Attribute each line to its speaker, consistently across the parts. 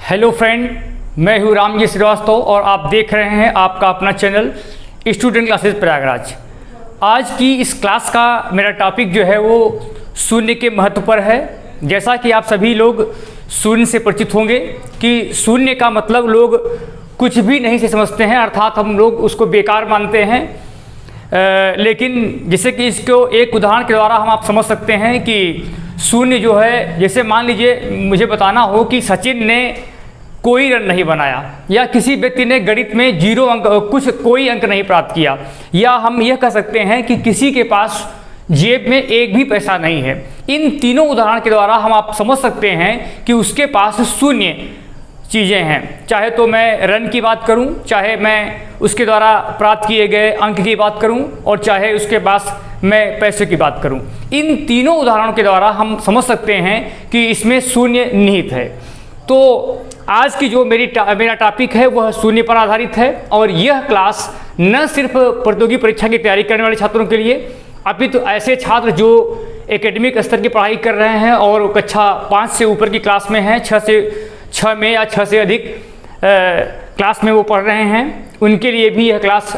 Speaker 1: Hello friend, मैं हूँ रामजी श्रीवास्तव और आप देख रहे हैं आपका अपना चैनल स्टूडेंट क्लासेस प्रयागराज। आज की इस क्लास का मेरा टॉपिक जो है वो शून्य के महत्व पर है। जैसा कि आप सभी लोग शून्य से परिचित होंगे कि शून्य का मतलब लोग कुछ भी नहीं से समझते हैं, अर्थात हम लोग उसको बेकार मानते हैं। लेकिन जैसे कि इसको एक उदाहरण के द्वारा हम आप समझ सकते हैं कि शून्य जो है, जैसे मान लीजिए मुझे बताना हो कि सचिन ने कोई रन नहीं बनाया या किसी व्यक्ति ने गणित में 0 अंक कोई अंक नहीं प्राप्त किया, या हम यह कह सकते हैं कि किसी के पास जेब में एक भी पैसा नहीं है। इन तीनों उदाहरण के द्वारा हम आप समझ सकते हैं कि उसके पास शून्य चीज़ें हैं। चाहे तो मैं रन की बात करूं, चाहे मैं उसके द्वारा प्राप्त किए गए अंक की बात करूं, और चाहे उसके पास मैं पैसे की बात करूं। इन तीनों उदाहरणों के द्वारा हम समझ सकते हैं कि इसमें शून्य निहित है। तो आज की जो मेरा टॉपिक है वह शून्य पर आधारित है, और यह क्लास न सिर्फ प्रतियोगी परीक्षा की तैयारी करने वाले छात्रों के लिए, अपितु ऐसे छात्र जो एकेडमिक स्तर की पढ़ाई कर रहे हैं और कक्षा 5 से ऊपर की क्लास में हैं, 6 में या 6 से अधिक क्लास में वो पढ़ रहे हैं, उनके लिए भी यह क्लास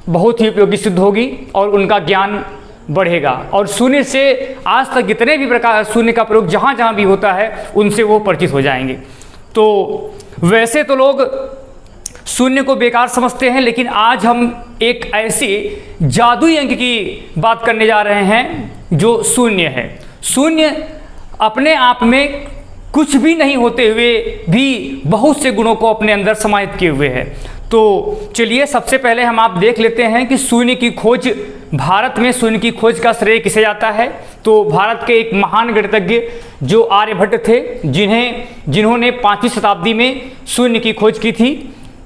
Speaker 1: बहुत ही उपयोगी सिद्ध होगी और उनका ज्ञान बढ़ेगा। और शून्य से आज तक जितने भी प्रकार शून्य का प्रयोग जहाँ जहाँ भी होता है उनसे वो परिचित हो जाएंगे। तो वैसे तो लोग शून्य को बेकार समझते हैं, लेकिन आज हम एक ऐसी जादुई अंक की बात करने जा रहे हैं जो शून्य है। शून्य अपने आप में कुछ भी नहीं होते हुए भी बहुत से गुणों को अपने अंदर समाहित किए हुए है। तो चलिए सबसे पहले हम आप देख लेते हैं कि शून्य की खोज, भारत में शून्य की खोज का श्रेय किसे जाता है। तो भारत के एक महान गणितज्ञ जो आर्यभट्ट थे, जिन्होंने 5वीं शताब्दी में शून्य की खोज की थी।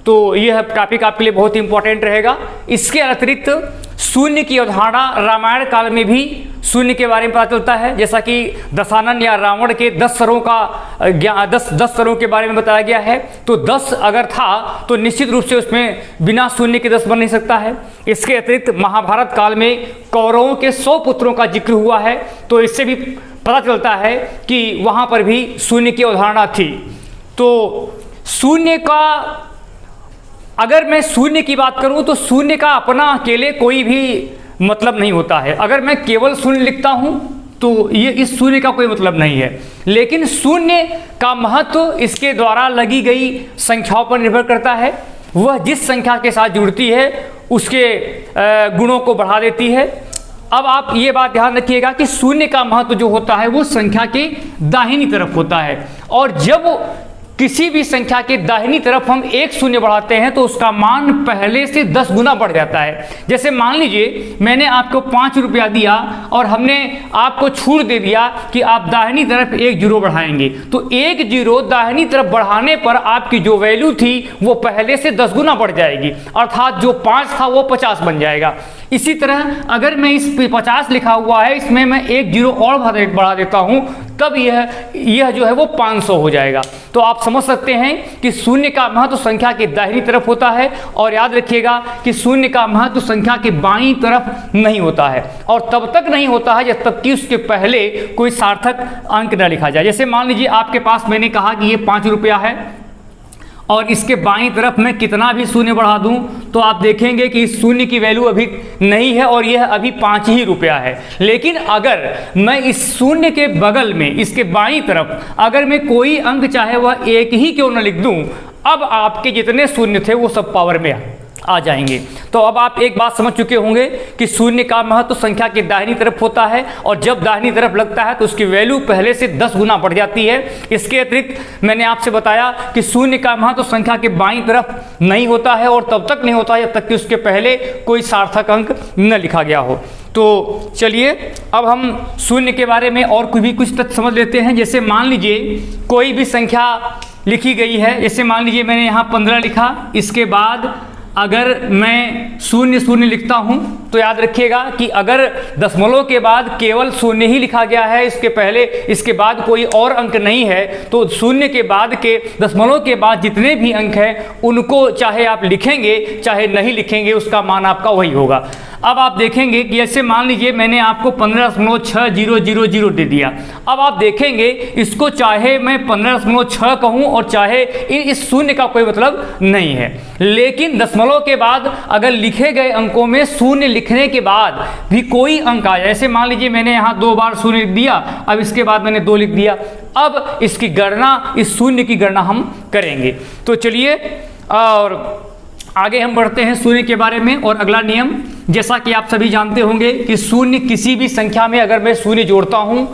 Speaker 1: तो यह टॉपिक आपके लिए बहुत इंपॉर्टेंट रहेगा। इसके अतिरिक्त शून्य की अवधारणा रामायण काल में भी शून्य के बारे में पता चलता है, जैसा कि दशानन या रावण के 10 स्वरों के बारे में बताया गया है। तो 10 अगर था तो निश्चित रूप से उसमें बिना शून्य के 10 बन नहीं सकता है। इसके अतिरिक्त महाभारत काल में कौरवों के 100 पुत्रों का जिक्र हुआ है, तो इससे भी पता चलता है कि वहाँ पर भी शून्य की अवधारणा थी। तो शून्य का, अगर मैं शून्य की बात करूं तो शून्य का अपना अकेले कोई भी मतलब नहीं होता है। अगर मैं केवल शून्य लिखता हूं तो ये इस शून्य का कोई मतलब नहीं है, लेकिन शून्य का महत्व इसके द्वारा लगी गई संख्याओं पर निर्भर करता है। वह जिस संख्या के साथ जुड़ती है उसके गुणों को बढ़ा देती है। अब आप ये बात ध्यान रखिएगा कि शून्य का महत्व जो होता है वो संख्या के दाहिनी तरफ होता है, और जब किसी भी संख्या के दाहिनी तरफ हम एक शून्य बढ़ाते हैं तो उसका मान पहले से 10 गुना बढ़ जाता है। जैसे मान लीजिए मैंने आपको 5 रुपया दिया और हमने आपको छूट दे दिया कि आप दाहिनी तरफ 1 जीरो बढ़ाएंगे, तो 1 जीरो दाहिनी तरफ बढ़ाने पर आपकी जो वैल्यू थी वो पहले से 10 गुना बढ़ जाएगी, अर्थात जो 5 था वो 50 बन जाएगा। इसी तरह अगर मैं इस 50 लिखा हुआ है, इसमें मैं 1 जीरो और बढ़ा देता हूं, तब यह जो है वो 500 हो जाएगा। तो आप समझ सकते हैं कि शून्य का महत्व संख्या के दाहिनी तरफ होता है, और याद रखिएगा कि शून्य का महत्व संख्या के बाईं तरफ नहीं होता है, और तब तक नहीं होता है जब तक कि उसके पहले कोई सार्थक अंक न लिखा जाए। जैसे मान लीजिए आपके पास मैंने कहा कि ये 5 रुपया है और इसके बाईं तरफ मैं कितना भी शून्य बढ़ा दूं तो आप देखेंगे कि इस शून्य की वैल्यू अभी नहीं है और यह अभी 5 ही रुपया है। लेकिन अगर मैं इस शून्य के बगल में, इसके बाईं तरफ अगर मैं कोई अंक चाहे वह 1 ही क्यों न लिख दूं, अब आपके जितने शून्य थे वो सब पावर में आ जाएंगे। तो अब आप एक बात समझ चुके होंगे कि शून्य का महत्व संख्या के दाहिनी तरफ होता है, और जब दाहिनी तरफ लगता है तो उसकी वैल्यू पहले से 10 गुना बढ़ जाती है। इसके अतिरिक्त मैंने आपसे बताया कि शून्य का महत्व संख्या के बाईं तरफ नहीं होता है, और तब तक नहीं होता है जब तक कि उसके पहले कोई सार्थक अंक न लिखा गया हो। तो चलिए अब हम शून्य के बारे में और कुछ तथ्य समझ लेते हैं। जैसे मान लीजिए कोई भी संख्या लिखी गई है, जैसे मान लीजिए मैंने यहाँ 15 लिखा, इसके बाद अगर मैं 0 लिखता हूं तो याद रखिएगा कि अगर दशमलव के बाद केवल 0 ही लिखा गया है, इसके बाद कोई और अंक नहीं है, तो 0 के बाद के दशमलव के बाद जितने भी अंक हैं उनको चाहे आप लिखेंगे चाहे नहीं लिखेंगे उसका मान आपका वही होगा। अब आप देखेंगे कि ऐसे मान लीजिए मैंने आपको 15.6000 दे दिया। अब आप देखेंगे इसको चाहे मैं 15.6 कहूँ और चाहे इस शून्य का कोई मतलब नहीं है, लेकिन दशमलव के बाद अगर लिखे गए अंकों में शून्य लिखने के बाद भी कोई अंक आया, ऐसे मान लीजिए मैंने यहाँ 2 बार शून्य लिख दिया, अब इसके बाद मैंने 2 लिख दिया, अब इसकी गणना, इस शून्य की गणना हम करेंगे। तो चलिए और आगे हम बढ़ते हैं शून्य के बारे में। और अगला नियम, जैसा कि आप सभी जानते होंगे कि शून्य किसी भी संख्या में अगर मैं शून्य जोड़ता हूं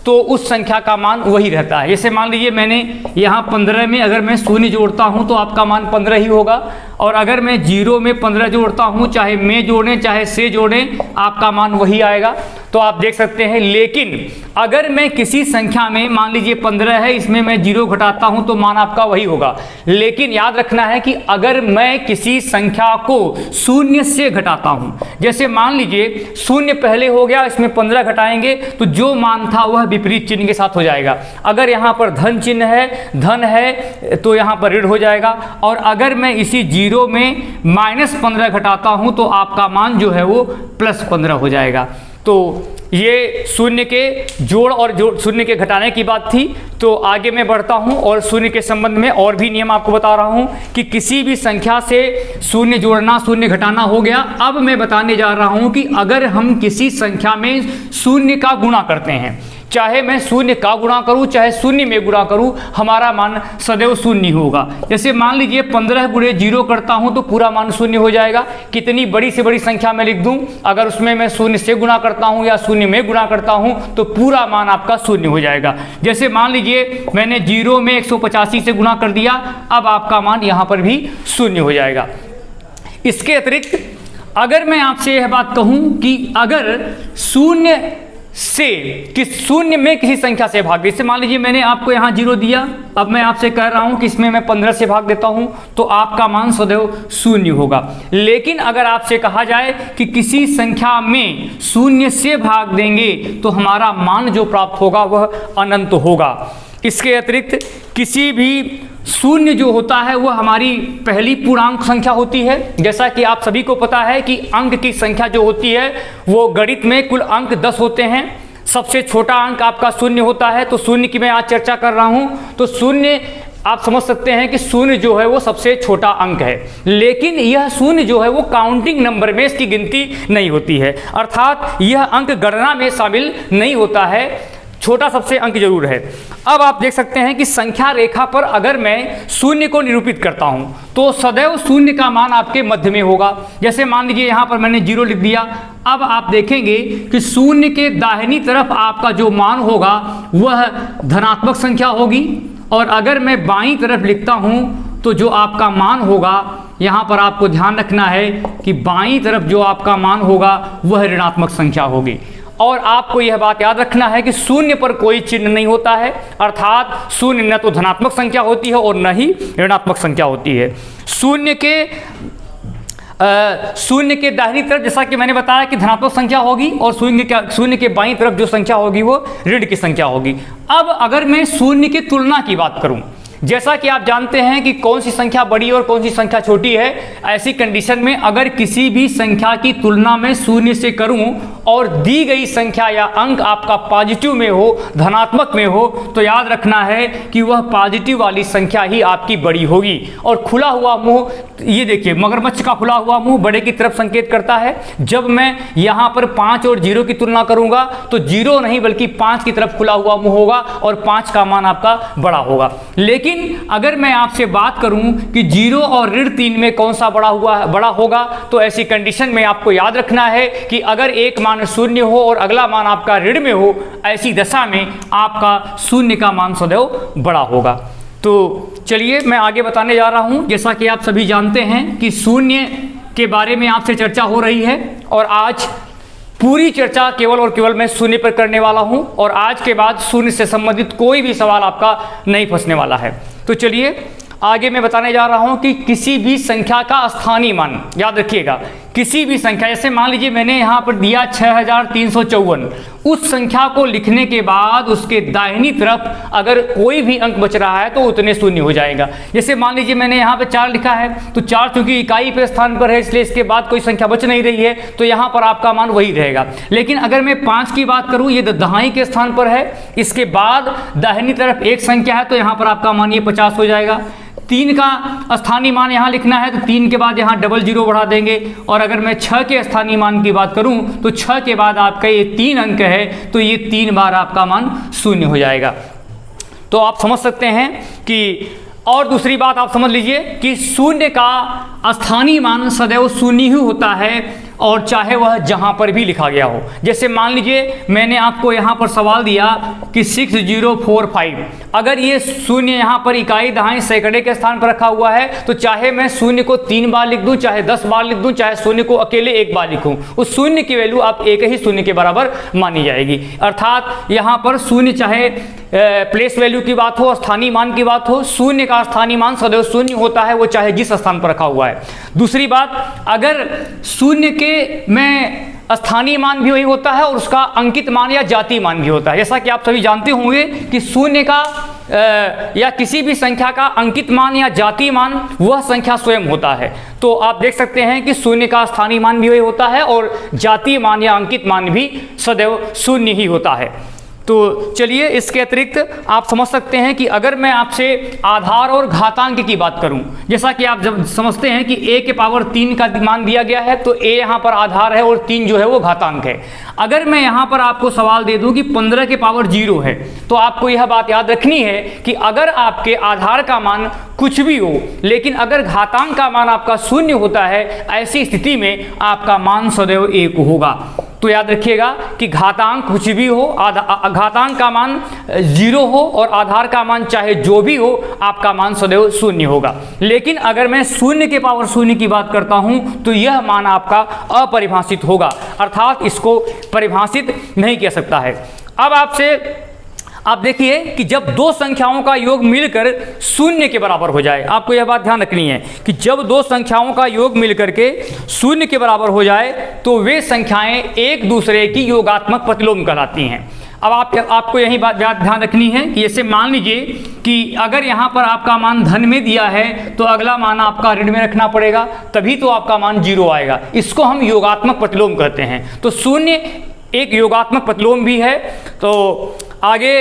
Speaker 1: तो उस संख्या का मान वही रहता है। जैसे मान लीजिए मैंने यहाँ 15 में अगर मैं शून्य जोड़ता हूँ तो आपका मान 15 ही होगा, और अगर मैं 0 में 15 जोड़ता हूँ, चाहे में जोड़ें चाहे से जोड़ें, आपका मान वही आएगा। तो आप देख सकते हैं। लेकिन अगर मैं किसी संख्या में, मान लीजिए 15 है, इसमें मैं 0 घटाता हूँ तो मान आपका वही होगा। लेकिन याद रखना है कि अगर मैं किसी संख्या को शून्य से घटाता हूँ, जैसे मान लीजिए शून्य पहले हो गया, इसमें 15 घटाएंगे तो जो मान था वह विपरीत चिन्ह के साथ हो जाएगा। अगर यहाँ पर धन चिन्ह है, धन है, तो यहाँ पर ऋण हो जाएगा। और अगर मैं इसी 0 में -15 घटाता हूँ तो आपका मान जो है वो +15 हो जाएगा। तो ये शून्य के जोड़ और शून्य के घटाने की बात थी। तो आगे मैं बढ़ता हूँ और शून्य के संबंध में और भी नियम आपको बता रहा हूँ कि किसी भी संख्या से शून्य जोड़ना शून्य घटाना हो गया। अब मैं बताने जा रहा हूँ कि अगर हम किसी संख्या में शून्य का गुणा करते हैं, चाहे मैं शून्य का गुणा करूं चाहे शून्य में गुणा करूं, हमारा मान सदैव शून्य होगा। जैसे मान लीजिए 15 गुणे 0 करता हूं तो पूरा मान शून्य हो जाएगा। कितनी बड़ी से बड़ी संख्या में लिख दूं, अगर उसमें मैं शून्य से गुणा करता हूं या शून्य में गुणा करता हूं तो पूरा मान आपका शून्य हो जाएगा। जैसे मान लीजिए मैंने 0 में 185 से गुणा कर दिया, अब आपका मान यहाँ पर भी शून्य हो जाएगा। इसके अतिरिक्त अगर मैं आपसे यह बात कहूँ कि अगर शून्य से शून्य में किसी संख्या से भाग, जैसे मान लीजिए मैंने आपको यहाँ 0 दिया, अब मैं आपसे कह रहा हूँ कि इसमें मैं 15 से भाग देता हूँ तो आपका मान सदैव शून्य होगा। लेकिन अगर आपसे कहा जाए कि किसी संख्या में शून्य से भाग देंगे तो हमारा मान जो प्राप्त होगा वह अनंत होगा। इसके अतिरिक्त किसी भी शून्य जो होता है वह हमारी पहली पूर्णांक संख्या होती है। जैसा कि आप सभी को पता है कि अंक की संख्या जो होती है वो गणित में कुल अंक 10 होते हैं। सबसे छोटा अंक आपका शून्य होता है, तो शून्य की मैं आज चर्चा कर रहा हूँ। तो शून्य आप समझ सकते हैं कि शून्य जो है वो सबसे छोटा अंक है, लेकिन यह शून्य जो है वो काउंटिंग नंबर में इसकी गिनती नहीं होती है, अर्थात यह अंक गणना में शामिल नहीं होता है। छोटा सबसे अंक जरूर है। अब आप देख सकते हैं कि संख्या रेखा पर अगर मैं शून्य को निरूपित करता हूं तो सदैव शून्य का मान आपके मध्य में होगा। जैसे मान लीजिए यहां पर मैंने 0 लिख दिया, अब आप देखेंगे कि शून्य के दाहिनी तरफ आपका जो मान होगा वह धनात्मक संख्या होगी, और अगर मैं बाईं तरफ लिखता हूं तो जो आपका मान होगा, यहाँ पर आपको ध्यान रखना है कि बाईं तरफ जो आपका मान होगा वह ऋणात्मक संख्या होगी। और आपको यह बात याद रखना है कि शून्य पर कोई चिन्ह नहीं होता है, अर्थात शून्य न तो धनात्मक संख्या होती है और न ही ऋणात्मक संख्या होती है। शून्य के दाहिनी तरफ जैसा कि मैंने बताया कि धनात्मक संख्या होगी, और शून्य के बाईं तरफ जो संख्या होगी वो ऋण की संख्या होगी। अब अगर मैं शून्य की तुलना की बात करूं, जैसा कि आप जानते हैं कि कौन सी संख्या बड़ी और कौन सी संख्या छोटी है, ऐसी कंडीशन में अगर किसी भी संख्या की तुलना में शून्य से करूं और दी गई संख्या या अंक आपका पॉजिटिव में हो, धनात्मक में हो, तो याद रखना है कि वह पॉजिटिव वाली संख्या ही आपकी बड़ी होगी। और खुला हुआ मुंह, ये देखिए मगरमच्छ का खुला हुआ मुंह बड़े की तरफ संकेत करता है। जब मैं यहाँ पर 5 और 0 की तुलना करूंगा तो 0 नहीं बल्कि 5 की तरफ खुला हुआ मुंह होगा और 5 का मान आपका बड़ा होगा। लेकिन अगर मैं आपसे बात करूं कि 0 और ऋण 3 में कौन सा बड़ा होगा, तो ऐसी कंडीशन में आपको याद रखना है कि अगर एक मान शून्य हो और अगला मान आपका ऋण में हो, ऐसी दशा में आपका शून्य का मान सदैव बड़ा होगा। तो चलिए मैं आगे बताने जा रहा हूं। जैसा कि आप सभी जानते हैं कि शून्य के बारे में आपसे चर्चा हो रही है, और आज पूरी चर्चा केवल और केवल मैं शून्य पर करने वाला हूं, और आज के बाद शून्य से संबंधित कोई भी सवाल आपका नहीं फंसने वाला है। तो चलिए आगे मैं बताने जा रहा हूं कि किसी भी संख्या का स्थानीय मान, याद रखिएगा, किसी भी संख्या, जैसे मान लीजिए मैंने यहाँ पर दिया 6354, उस संख्या को लिखने के बाद उसके दाहिनी तरफ अगर कोई भी अंक बच रहा है तो उतने शून्य हो जाएगा। जैसे मान लीजिए मैंने यहाँ पे 4 लिखा है, तो 4 चूंकि इकाई पे स्थान पर है इसलिए इसके बाद कोई संख्या बच नहीं रही है, तो यहाँ पर आपका मान वही रहेगा। लेकिन अगर मैं 5 की बात करूँ, ये दहाई के स्थान पर है, इसके बाद दाहिनी तरफ एक संख्या है, तो यहाँ पर आपका मान ये 50 हो जाएगा। 3 का स्थानीय मान यहाँ लिखना है, तो 3 के बाद यहाँ डबल जीरो बढ़ा देंगे। और अगर मैं 6 के स्थानीय मान की बात करूँ, तो 6 के बाद आपका ये 3 अंक है, तो ये 3 बार आपका मान शून्य हो जाएगा। तो आप समझ सकते हैं कि, और दूसरी बात आप समझ लीजिए कि शून्य का स्थानीय मान सदैव शून्य ही होता है, और चाहे वह जहां पर भी लिखा गया हो। जैसे मान लीजिए मैंने आपको यहां पर सवाल दिया कि 6045, अगर ये शून्य यहां पर इकाई दहाई सैकड़े के स्थान पर रखा हुआ है, तो चाहे मैं शून्य को 3 बार लिख दूं, चाहे 10 बार लिख दूं, चाहे शून्य को अकेले 1 बार लिखूं, उस शून्य की वैल्यू आप एक ही शून्य के बराबर मानी जाएगी। अर्थात यहां पर शून्य, चाहे प्लेस वैल्यू की बात हो, स्थानीय मान की बात हो, शून्य का स्थानीय मान सदैव शून्य होता है, वो चाहे जिस स्थान पर रखा हुआ है। दूसरी बात, अगर शून्य के में स्थानीय मान भी वही होता है और उसका अंकित मान या जातीय मान भी होता है। जैसा कि आप सभी जानते होंगे कि शून्य का या किसी भी संख्या का अंकित मान या जातीय मान वह संख्या स्वयं होता है। तो आप देख सकते हैं कि शून्य का स्थानीय मान भी वही होता है और जातीय मान या अंकित मान भी सदैव शून्य ही होता है। तो चलिए, इसके अतिरिक्त आप समझ सकते हैं कि अगर मैं आपसे आधार और घातांक की बात करूं, जैसा कि आप जब समझते हैं कि a के पावर 3 का मान दिया गया है, तो a यहाँ पर आधार है और 3 जो है वो घातांक है। अगर मैं यहाँ पर आपको सवाल दे दूं कि 15 के पावर 0 है, तो आपको यह बात याद रखनी है कि अगर आपके आधार का मान कुछ भी हो, लेकिन अगर घातांक का मान आपका शून्य होता है, ऐसी स्थिति में आपका मान सदैव 1 होगा। तो याद रखिएगा कि घातांक कुछ भी हो, घातांक का मान 0 हो और आधार का मान चाहे जो भी हो, आपका मान सदैव शून्य होगा। लेकिन अगर मैं 0 के पावर 0 की बात करता हूं, तो यह मान आपका अपरिभाषित होगा, अर्थात इसको परिभाषित नहीं किया सकता है। अब आप देखिए कि जब दो संख्याओं का योग मिलकर 0 के बराबर हो जाए, आपको यह बात ध्यान रखनी है कि जब दो संख्याओं का योग मिलकर के 0 के बराबर हो जाए, तो वे संख्याएं एक दूसरे की योगात्मक प्रतिलोम कहलाती हैं। अब आपको यही बात ध्यान रखनी है कि जैसे मान लीजिए कि अगर यहाँ पर आपका मान धन में दिया है, तो अगला मान आपका ऋण में रखना पड़ेगा, तभी तो आपका मान 0 आएगा। इसको हम योगात्मक प्रतिलोम कहते हैं। तो 0 एक योगात्मक प्रतिलोम भी है। तो आगे,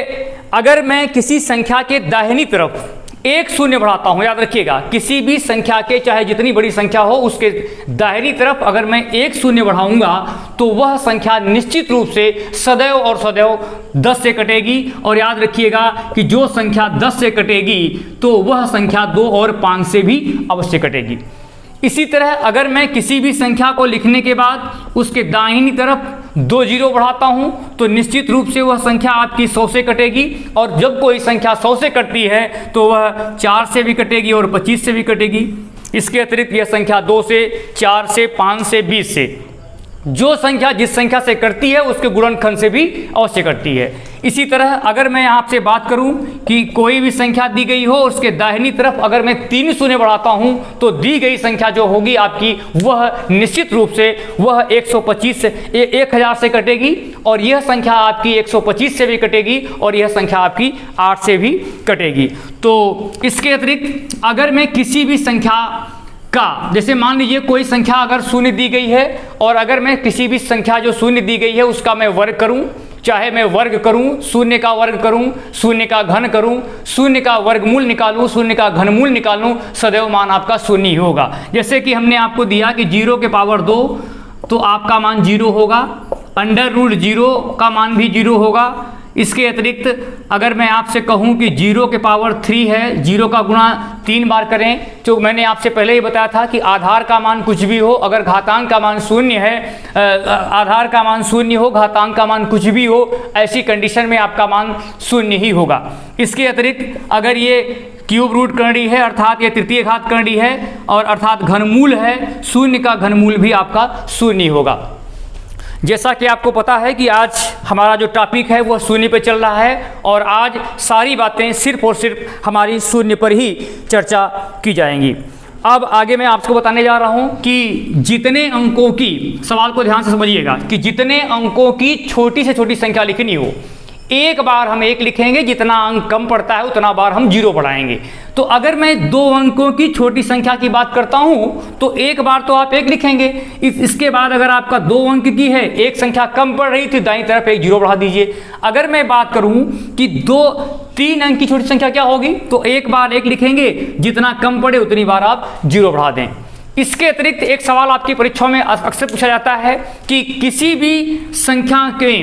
Speaker 1: अगर मैं किसी संख्या के दाहिनी तरफ एक शून्य बढ़ाता हूं, याद रखिएगा किसी भी संख्या के, चाहे जितनी बड़ी संख्या हो, उसके दाहिनी तरफ अगर मैं एक शून्य बढ़ाऊंगा, तो वह संख्या निश्चित रूप से सदैव और सदैव 10 से कटेगी। और याद रखिएगा कि जो संख्या 10 से कटेगी, तो वह संख्या 2 और 5 से भी अवश्य कटेगी। इसी तरह अगर मैं किसी भी संख्या को लिखने के बाद उसके दाहिनी तरफ 2 जीरो बढ़ाता हूं, तो निश्चित रूप से वह संख्या आपकी 100 से कटेगी। और जब कोई संख्या 100 से कटती है, तो वह 4 से भी कटेगी और 25 से भी कटेगी। इसके अतिरिक्त यह संख्या 2 से, 4 से, 5 से, 20 से, जो संख्या जिस संख्या से कटती है उसके गुणनखंड से भी अवश्य कटती है। इसी तरह अगर मैं आपसे बात करूं कि कोई भी संख्या दी गई हो, उसके दाहिनी तरफ अगर मैं 3 शून्य बढ़ाता हूं, तो दी गई संख्या जो होगी आपकी, वह निश्चित रूप से वह 125 से 1000 से कटेगी, और यह संख्या आपकी 125 से भी कटेगी, और यह संख्या आपकी 8 से भी कटेगी। तो इसके अतिरिक्त अगर मैं किसी भी संख्या का, जैसे मान लीजिए कोई संख्या अगर शून्य दी गई है, और अगर मैं किसी भी संख्या जो शून्य दी गई है उसका मैं वर्ग करूं, चाहे मैं वर्ग करूं, शून्य का वर्ग करूं, शून्य का घन करूं, शून्य का वर्गमूल निकालूं, शून्य का घनमूल निकालूं, सदैव मान आपका शून्य ही होगा। जैसे कि हमने आपको दिया कि 0 के पावर 2, तो आपका मान 0 होगा। √0 का मान भी 0 होगा। इसके अतिरिक्त अगर मैं आपसे कहूं कि 0 के पावर 3 है, 0 का गुणा 3 बार करें, तो मैंने आपसे पहले ही बताया था कि आधार का मान कुछ भी हो, अगर घातांक का मान 0 है, आधार का मान 0 हो, घातांक का मान कुछ भी हो, ऐसी कंडीशन में आपका मान 0 ही होगा। इसके अतिरिक्त अगर ये क्यूब रूट करणी है, अर्थात ये तृतीय घात करणी है, और अर्थात घनमूल है, 0 का घनमूल भी आपका 0 होगा। जैसा कि आपको पता है कि आज हमारा जो टॉपिक है वह 0 पे चल रहा है, और आज सारी बातें सिर्फ और सिर्फ हमारी 0 पर ही चर्चा की जाएंगी। अब आगे मैं आपको बताने जा रहा हूं कि जितने अंकों की, सवाल को ध्यान से समझिएगा, कि जितने अंकों की छोटी से छोटी संख्या लिखनी हो, एक बार हम 1 लिखेंगे, जितना अंक कम पड़ता है उतना बार हम 0 बढ़ाएंगे। तो अगर मैं 2 अंकों की छोटी संख्या की बात करता हूं तो एक बार तो आप 1 लिखेंगे, इसके बाद अगर आपका 2 अंक की है, एक संख्या कम पड़ रही थी, दाईं तरफ एक 0 बढ़ा दीजिए। अगर मैं बात करूं कि 3 अंक की छोटी संख्या क्या होगी, तो एक बार 1 लिखेंगे, जितना कम पड़े उतनी बार आप 0 बढ़ा दें। इसके अतिरिक्त एक सवाल आपकी परीक्षाओं में अक्सर पूछा जाता है कि किसी भी संख्या के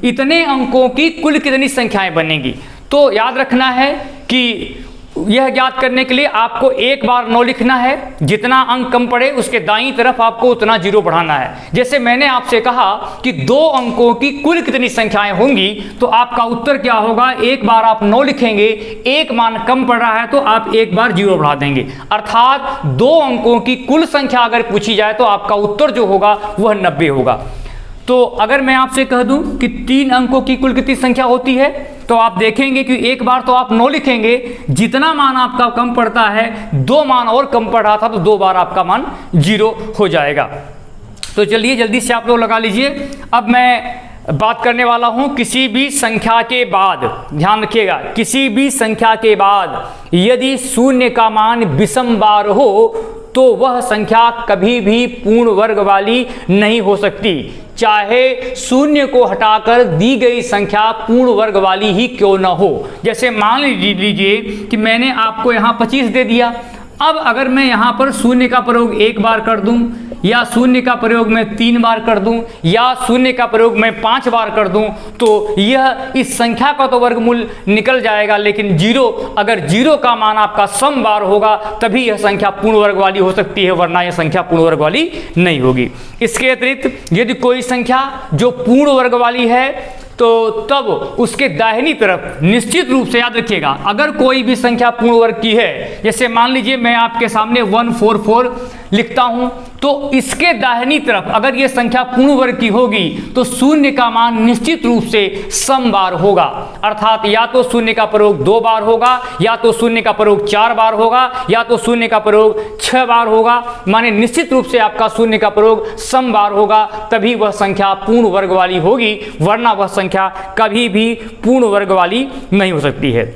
Speaker 1: इतने अंकों की कुल कितनी संख्याएं बनेंगी। तो याद रखना है कि यह ज्ञात करने के लिए आपको एक बार 9 लिखना है, जितना अंक कम पड़े उसके दाईं तरफ आपको उतना 0 बढ़ाना है। जैसे मैंने आपसे कहा कि 2 अंकों की कुल कितनी संख्याएं होंगी, तो आपका उत्तर क्या होगा, एक बार आप 9 लिखेंगे, एक मान कम पड़ रहा है तो आप एक बार 0 बढ़ा देंगे। अर्थात 2 अंकों की कुल संख्या अगर पूछी जाए तो आपका उत्तर जो होगा वह 90 होगा। तो अगर मैं आपसे कह दूं कि 3 अंकों की कुल कितनी संख्या होती है, तो आप देखेंगे कि एक बार तो आप 9 लिखेंगे, जितना मान आपका कम पड़ता है, 2 मान और कम पड़ रहा था तो 2 बार आपका मान 0 हो जाएगा। तो चलिए जल्दी से आप लोग लगा लीजिए। अब मैं बात करने वाला हूं किसी भी संख्या के बाद, ध्यान रखिएगा, किसी भी संख्या के बाद यदि शून्य का मान विषम बार हो तो वह संख्या कभी भी पूर्ण वर्ग वाली नहीं हो सकती, चाहे शून्य को हटाकर दी गई संख्या पूर्ण वर्ग वाली ही क्यों न हो। जैसे मान लीजिए कि मैंने आपको यहाँ 25 दे दिया। अब अगर मैं यहाँ पर शून्य का प्रयोग 1 बार कर दूं, या शून्य का प्रयोग मैं 3 बार कर दूं, या शून्य का प्रयोग मैं 5 बार कर दूं, तो यह इस संख्या का तो वर्गमूल निकल जाएगा, लेकिन 0, अगर 0 का मान आपका सम बार होगा तभी यह संख्या पूर्ण वर्ग वाली हो सकती है, वरना यह संख्या पूर्ण वर्ग वाली नहीं होगी। इसके अतिरिक्त यदि कोई संख्या जो पूर्ण वर्ग वाली है तो तब उसके दाहिनी तरफ निश्चित रूप से याद रखिएगा, अगर कोई भी संख्या पूर्ण वर्ग की है, जैसे मान लीजिए मैं आपके सामने 144 लिखता हूं, तो इसके दाहिनी तरफ अगर यह संख्या पूर्ण वर्ग की होगी तो शून्य का मान निश्चित रूप से सम बार होगा। अर्थात या तो शून्य का प्रयोग 2 बार होगा, या तो शून्य का प्रयोग 4 बार होगा, या तो शून्य का प्रयोग 6 बार होगा। माने निश्चित रूप से आपका शून्य का प्रयोग सम बार होगा, तभी वह संख्या पूर्ण वर्ग वाली होगी, वरना वह संख्या कभी भी पूर्ण वर्ग वाली नहीं हो सकती है।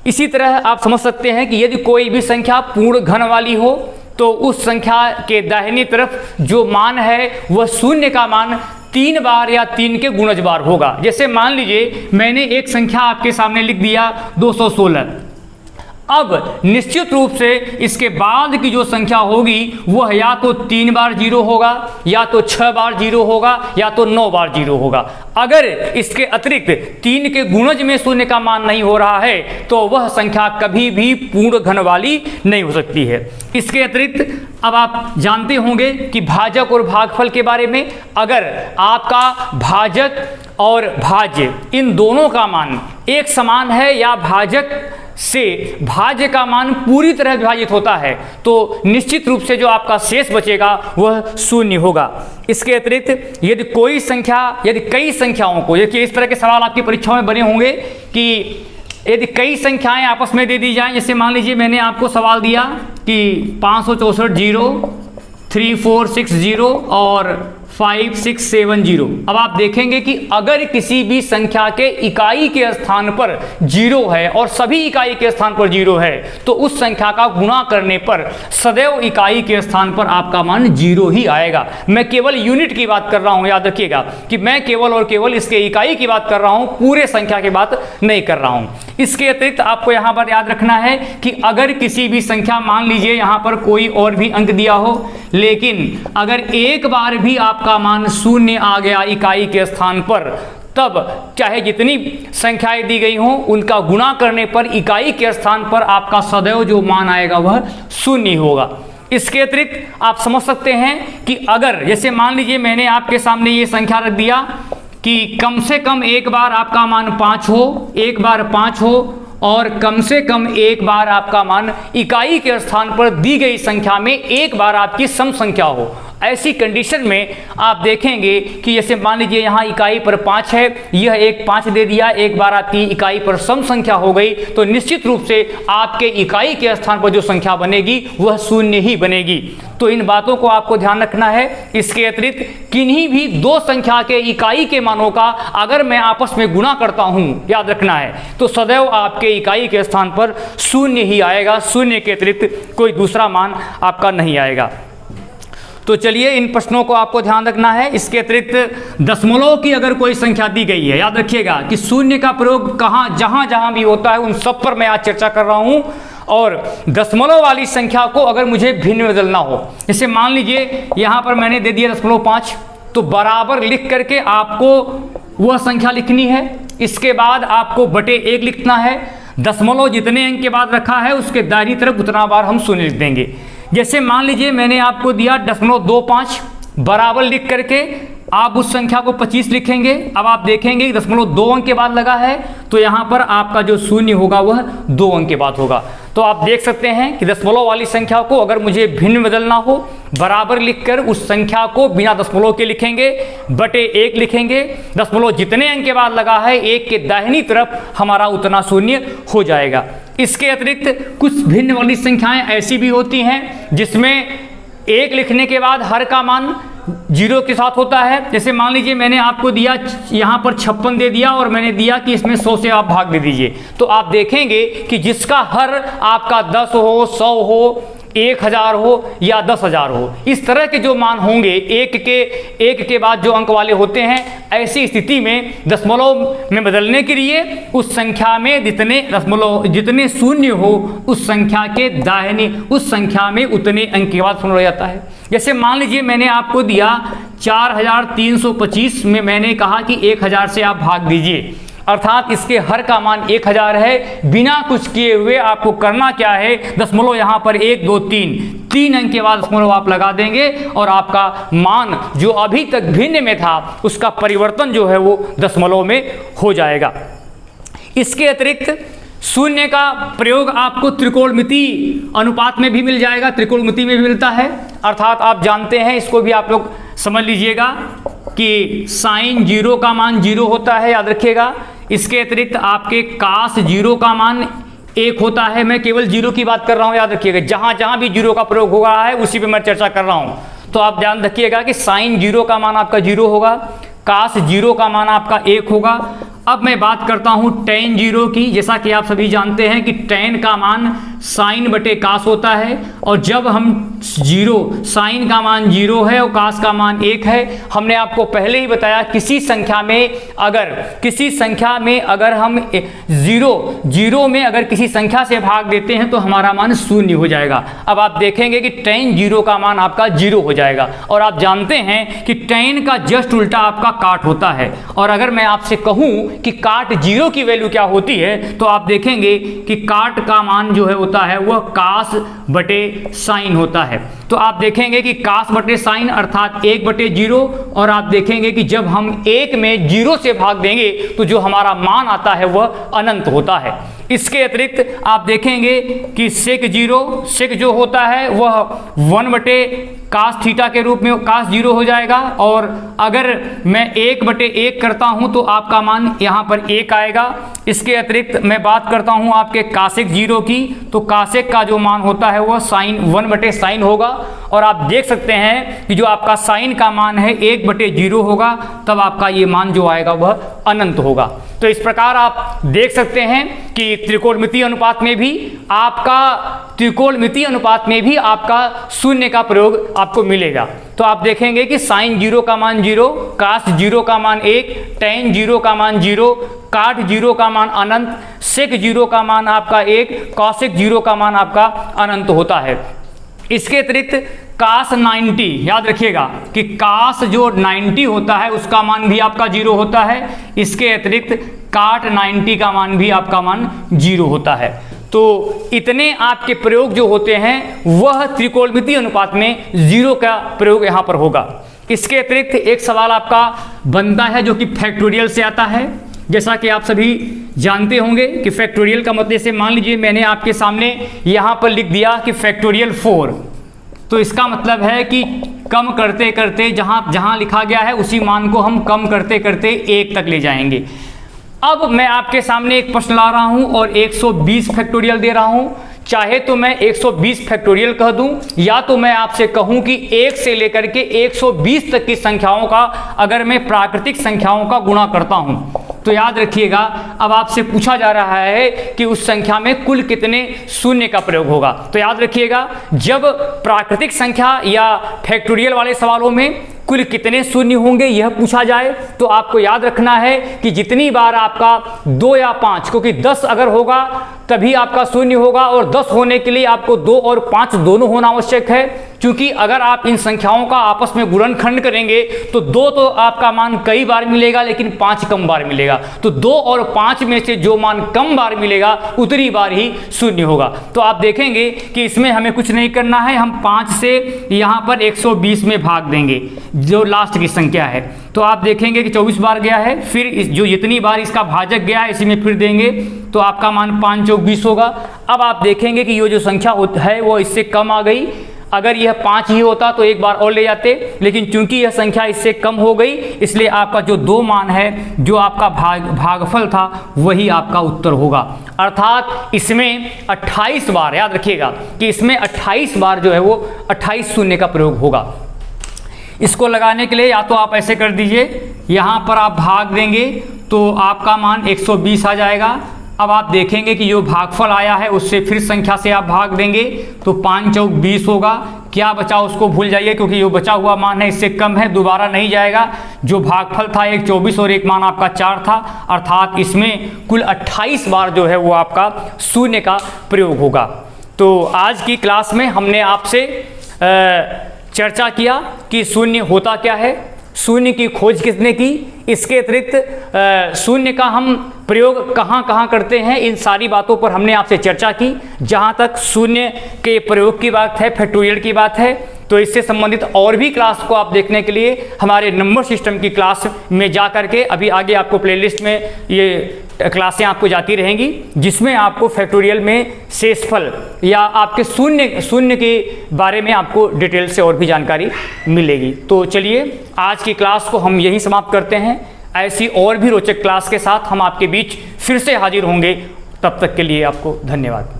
Speaker 1: इसी तरह आप समझ सकते हैं कि यदि कोई भी संख्या पूर्ण घन वाली हो तो उस संख्या के दाहिनी तरफ जो मान है वह शून्य का मान 3 बार या 3 के गुणज बार होगा। जैसे मान लीजिए मैंने एक संख्या आपके सामने लिख दिया 216। अब निश्चित रूप से इसके बाद की जो संख्या होगी वह या तो 3 बार 0 होगा, या तो 6 बार 0 होगा, या तो 9 बार 0 होगा। अगर इसके अतिरिक्त 3 के गुणज में शून्य का मान नहीं हो रहा है तो वह संख्या कभी भी पूर्ण घन वाली नहीं हो सकती है। इसके अतिरिक्त अब आप जानते होंगे कि भाजक और भागफल के बारे में, अगर आपका भाजक और भाज्य इन दोनों का मान एक समान है या भाजक से भाज्य का मान पूरी तरह विभाजित होता है तो निश्चित रूप से जो आपका शेष बचेगा वह शून्य होगा। इसके अतिरिक्त यदि कोई संख्या, यदि कई संख्याओं को, देखिए इस तरह के सवाल आपकी परीक्षाओं में बने होंगे कि यदि कई संख्याएं आपस में दे दी जाएं, जैसे मान लीजिए मैंने आपको सवाल दिया कि 564 0, 3460 और 5670। अब आप देखेंगे कि अगर किसी भी संख्या के इकाई के स्थान पर 0 है और सभी इकाई के स्थान पर 0 है तो उस संख्या का गुणा करने पर सदैव इकाई के स्थान पर आपका मान 0 ही आएगा। मैं केवल यूनिट की बात कर रहा हूं, याद रखिएगा कि मैं केवल और केवल इसके इकाई की बात कर रहा हूं, पूरे संख्या की बात नहीं कर रहा हूं। इसके अतिरिक्त आपको यहां पर याद रखना है कि अगर किसी भी संख्या, मान लीजिए यहां पर कोई और भी अंक दिया हो, लेकिन अगर एक बार भी आपका मान शून्य आ गया इकाई के स्थान पर, तब चाहे जितनी संख्याएं दी गई हों उनका गुणा करने पर इकाई के स्थान पर आपका सदैव जो मान आएगा वह शून्य होगा। इसके अतिरिक्त आप समझ सकते हैं कि अगर जैसे मान लीजिए मैंने आपके सामने ये संख्या रख दिया कि कम से कम एक बार आपका मान 5 हो, एक बार 5 हो, और कम से कम एक बार आपका मान इकाई के स्थान पर दी गई संख्या में एक बार आपकी सम संख्या हो। ऐसी कंडीशन में आप देखेंगे कि जैसे मान लीजिए यहाँ इकाई पर 5 है, यह एक 5 दे दिया, एक बार आपकी इकाई पर सम संख्या हो गई, तो निश्चित रूप से आपके इकाई के स्थान पर जो संख्या बनेगी वह 0 ही बनेगी। तो इन बातों को आपको ध्यान रखना है। इसके अतिरिक्त किन्हीं भी दो संख्या के इकाई के मानों का अगर मैं आपस में गुणा करता हूं, याद रखना है, तो सदैव आपके इकाई के स्थान पर 0 ही आएगा, 0 के अतिरिक्त कोई दूसरा मान आपका नहीं आएगा। तो चलिए इन प्रश्नों को आपको ध्यान रखना है। इसके अतिरिक्त दशमलव की अगर कोई संख्या दी गई है, याद रखिएगा कि 0 का प्रयोग कहाँ जहाँ जहाँ भी होता है उन सब पर मैं आज चर्चा कर रहा हूँ। और दशमलव वाली संख्या को अगर मुझे भिन्न बदलना हो, जैसे मान लीजिए यहाँ पर मैंने दे दिया 0.5, तो बराबर लिख करके आपको वह संख्या लिखनी है। इसके बाद आपको बटे 1 लिखना है। दशमलव जितने अंक के बाद रखा है उसके दाहिनी तरफ उतना बार हम 0 लिख देंगे। जैसे मान लीजिए मैंने आपको दिया 0.25, बराबर लिख करके आप उस संख्या को 25 लिखेंगे। अब आप देखेंगे कि 0.2 अंक के बाद लगा है, तो यहाँ पर आपका जो 0 होगा वह 2 अंक के बाद होगा। तो आप देख सकते हैं कि दशमलव वाली संख्या को अगर मुझे भिन्न बदलना हो, बराबर लिखकर उस संख्या को बिना दशमलव के लिखेंगे, बटे 1 लिखेंगे। दशमलव जितने अंक के बाद लगा है 1 के दाहिनी तरफ हमारा उतना 0 हो जाएगा। इसके अतिरिक्त कुछ भिन्न वाली संख्याएं ऐसी भी होती हैं जिसमें 1 लिखने के बाद हर का मान 0 के साथ होता है। जैसे मान लीजिए मैंने आपको दिया यहाँ पर 56 दे दिया और मैंने दिया कि इसमें 100 से आप भाग दे दीजिए, तो आप देखेंगे कि जिसका हर आपका 10 हो, 100 हो, 1000 हो या 10,000 हो, इस तरह के जो मान होंगे एक के बाद जो अंक वाले होते हैं, ऐसी स्थिति में दशमलव में बदलने के लिए उस संख्या में जितने 0 हो उस संख्या के दाहिने उस संख्या में उतने अंक के बाद 0 हो जाता है। जैसे मान लीजिए मैंने आपको दिया 4325 में मैंने कहा कि 1000 से आप भाग दीजिए, अर्थात इसके हर का मान 1000 है। बिना कुछ किए हुए आपको करना क्या है, दशमलव यहाँ पर 1 2 3 अंक के बाद दशमलव आप लगा देंगे और आपका मान जो अभी तक भिन्न में था उसका परिवर्तन जो है वो दशमलव में हो जाएगा। इसके अतिरिक्त 0 का प्रयोग आपको त्रिकोणमिति अनुपात में भी मिल जाएगा, त्रिकोणमिति में भी मिलता है। अर्थात आप जानते हैं, इसको भी आप लोग समझ लीजिएगा कि साइन 0 का मान 0 होता है, याद रखिएगा। इसके अतिरिक्त आपके कास 0 का मान 1 होता है। मैं केवल 0 की बात कर रहा हूँ, याद रखिएगा। जहाँ जहाँ भी 0 का प्रयोग हो रहा है उसी पे मैं चर्चा कर रहा हूँ। तो आप ध्यान रखिएगा कि साइन 0 का मान आपका 0 होगा, कास 0 का मान आपका 1 होगा। अब मैं बात करता हूँ tan 0 की। जैसा कि आप सभी जानते हैं कि tan का मान साइन बटे कास होता है, और जब हम 0 साइन का मान 0 है और कास का मान 1 है। हमने आपको पहले ही बताया किसी संख्या में अगर हम 0 में अगर किसी संख्या से भाग देते हैं तो हमारा मान 0 हो जाएगा। अब आप देखेंगे कि tan 0 का मान आपका 0 हो जाएगा। और आप जानते हैं कि tan का जस्ट उल्टा आपका काट होता है। और अगर मैं आपसे कहूँ कि काट 0 की वैल्यू क्या होती है, तो आप देखेंगे कि काट का मान जो है होता है वह कास बटे साइन होता है। तो आप देखेंगे कि कास बटे साइन अर्थात 1/0, और आप देखेंगे कि जब हम 1 में 0 से भाग देंगे तो जो हमारा मान आता है वह अनंत होता है। इसके अतिरिक्त आप देखेंगे कि सेक 0 जो होता है वह 1/कास थीटा के रूप में कास 0 हो जाएगा। और अगर मैं 1/1 करता हूं तो आपका मान यहां पर 1 आएगा। इसके अतिरिक्त मैं बात करता हूं आपके कासेक 0 की, तो कासेक का जो मान होता है वह साइन 1/साइन होगा। और आप देख सकते हैं कि जो आपका साइन का मान है 1/0 होगा, तब आपका ये मान जो आएगा वह अनंत होगा। तो इस प्रकार आप देख सकते हैं कि त्रिकोणमिति अनुपात में भी आपका 0 का प्रयोग आपको मिलेगा। तो आप देखेंगे कि साइन 0 का मान 0, कास 0 का मान 1, tan 0 का मान 0, काट 0 का मान अनंत, सेक 0 का मान आपका 1, कॉसेक 0 का मान आपका अनंत होता है। इसके अतिरिक्त कास 90, याद रखिएगा कि कास जो 90 होता है उसका मान भी आपका 0 होता है। इसके अतिरिक्त काट 90 का मान भी आपका मान 0 होता है। तो इतने आपके प्रयोग जो होते हैं वह त्रिकोणमिति अनुपात में 0 का प्रयोग यहाँ पर होगा। इसके अतिरिक्त एक सवाल आपका बनता है जो कि फैक्टोरियल से आता है। जैसा कि आप सभी जानते होंगे कि फैक्टोरियल का मतलब, से मान लीजिए मैंने आपके सामने यहाँ पर लिख दिया कि फैक्टोरियल 4, तो इसका मतलब है कि कम करते करते जहाँ लिखा गया है उसी मान को हम कम करते करते 1 तक ले जाएंगे। अब मैं आपके सामने एक प्रश्न ला रहा हूँ और 120 फैक्टोरियल दे रहा हूँ। चाहे तो मैं 120 फैक्टोरियल कह दूं या तो मैं आपसे कहूं कि 1 से लेकर के 120 तक की संख्याओं का अगर मैं प्राकृतिक संख्याओं का गुणा करता हूं तो याद रखिएगा, अब आपसे पूछा जा रहा है कि उस संख्या में कुल कितने शून्य का प्रयोग होगा। तो याद रखिएगा, जब प्राकृतिक संख्या या फैक्टोरियल वाले सवालों में कुल कितने शून्य होंगे यह पूछा जाए तो आपको याद रखना है कि जितनी बार आपका 2 या 5, क्योंकि 10 अगर होगा तभी आपका शून्य होगा और 10 होने के लिए आपको 2 और 5 दोनों होना आवश्यक है। क्योंकि अगर आप इन संख्याओं का आपस में गुणनखंड करेंगे तो 2 तो आपका मान कई बार मिलेगा लेकिन 5 कम बार मिलेगा। तो 2 और 5 में से जो मान कम बार मिलेगा उतनी बार ही शून्य होगा। तो आप देखेंगे कि इसमें हमें कुछ नहीं करना है, हम 5 से यहाँ पर 120 में भाग देंगे जो लास्ट की संख्या है। तो आप देखेंगे कि 24 बार गया है, फिर जो जितनी बार इसका भाजक गया है इसी में फिर देंगे तो आपका मान 5 चौक 20 होगा। अब आप देखेंगे कि ये जो संख्या है वो इससे कम आ गई। अगर यह 5 ही होता तो एक बार और ले जाते, लेकिन चूंकि यह संख्या इससे कम हो गई इसलिए आपका जो 2 मान है, जो आपका भागफल था वही आपका उत्तर होगा। अर्थात इसमें 28 बार, याद रखिएगा कि इसमें 28 बार जो है वो 28 शून्य का प्रयोग होगा। इसको लगाने के लिए या तो आप ऐसे कर दीजिए, यहाँ पर आप भाग देंगे तो आपका मान 120 आ जाएगा। अब आप देखेंगे कि जो भागफल आया है उससे फिर संख्या से आप भाग देंगे तो 5 चौक 20 होगा। क्या बचा उसको भूल जाइए, क्योंकि जो बचा हुआ मान है इससे कम है, दोबारा नहीं जाएगा। जो भागफल था एक 24 और एक मान आपका 4 था, अर्थात इसमें कुल 28 बार जो है वो आपका शून्य का प्रयोग होगा। तो आज की क्लास में हमने आपसे चर्चा किया कि शून्य होता क्या है, शून्य की खोज किसने की, इसके अतिरिक्त शून्य का हम प्रयोग कहाँ कहाँ करते हैं, इन सारी बातों पर हमने आपसे चर्चा की। जहाँ तक शून्य के प्रयोग की बात है, फैक्टोरियल की बात है, तो इससे संबंधित और भी क्लास को आप देखने के लिए हमारे नंबर सिस्टम की क्लास में जा करके अभी आगे आपको प्लेलिस्ट में ये क्लासें आपको जाती रहेंगी, जिसमें आपको फैक्टोरियल में शेषफल या आपके शून्य के बारे में आपको डिटेल से और भी जानकारी मिलेगी। तो चलिए आज की क्लास को हम यहीं समाप्त करते हैं। ऐसी और भी रोचक क्लास के साथ हम आपके बीच फिर से हाजिर होंगे। तब तक के लिए आपको धन्यवाद।